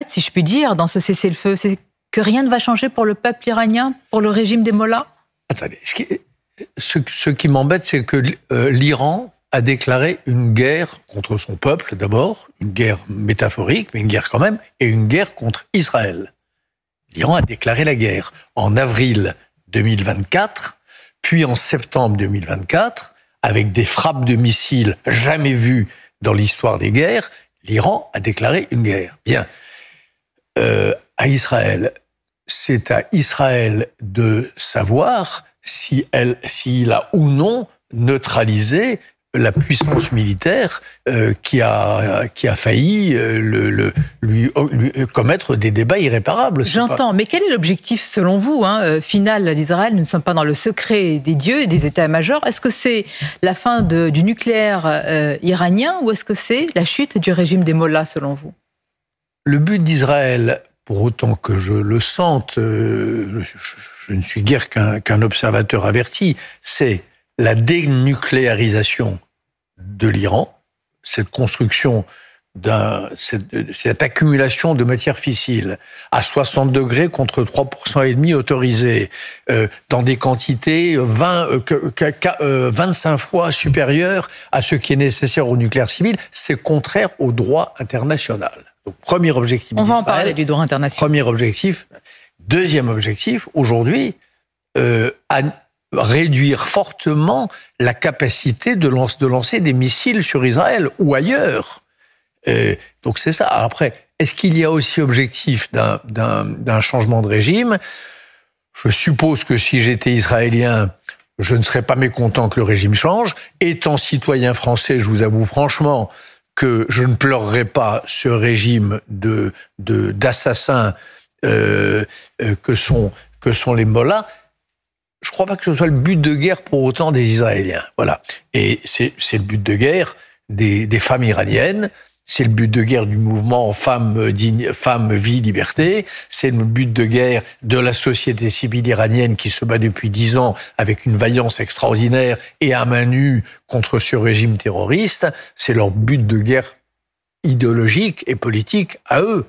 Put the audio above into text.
arrête, si je puis dire, dans ce cessez-le-feu? C'est que rien ne va changer pour le peuple iranien, pour le régime des mollahs? Attendez, ce qui m'embête, c'est que l'Iran a déclaré une guerre contre son peuple, d'abord, une guerre métaphorique, mais une guerre quand même, et une guerre contre Israël. L'Iran a déclaré la guerre en avril 2024, puis en septembre 2024, avec des frappes de missiles jamais vues dans l'histoire des guerres, l'Iran a déclaré une guerre. Bien. À Israël, c'est à Israël de savoir s'il a ou non neutralisé la puissance militaire qui a failli lui commettre des débats irréparables. J'entends, mais quel est l'objectif selon vous final d'Israël? Nous ne sommes pas dans le secret des dieux et des états-majors. Est-ce que c'est la fin du nucléaire iranien ou est-ce que c'est la chute du régime des mollahs selon vous? Le but d'Israël, pour autant que je le sente, je ne suis guère qu'un observateur averti, c'est la dénucléarisation de l'Iran, cette construction, cette accumulation de matières fissiles à 60 degrés contre 3,5% autorisés, dans des quantités 25 fois supérieures à ce qui est nécessaire au nucléaire civil, c'est contraire au droit international. Donc, premier objectif d'Israël. On va en parler du droit international. Premier objectif. Deuxième objectif, aujourd'hui, réduire fortement la capacité de lancer des missiles sur Israël ou ailleurs. Donc c'est ça. Alors après, est-ce qu'il y a aussi objectif d'un changement de régime? Je suppose que si j'étais israélien, je ne serais pas mécontent que le régime change. Étant citoyen français, je vous avoue franchement que je ne pleurerais pas ce régime d'assassins que sont les mollahs. Je ne crois pas que ce soit le but de guerre pour autant des Israéliens. Voilà. Et c'est le but de guerre des femmes iraniennes, c'est le but de guerre du mouvement Femmes, Vie, Liberté, c'est le but de guerre de la société civile iranienne qui se bat depuis 10 ans avec une vaillance extraordinaire et à main nue contre ce régime terroriste. C'est leur but de guerre idéologique et politique à eux.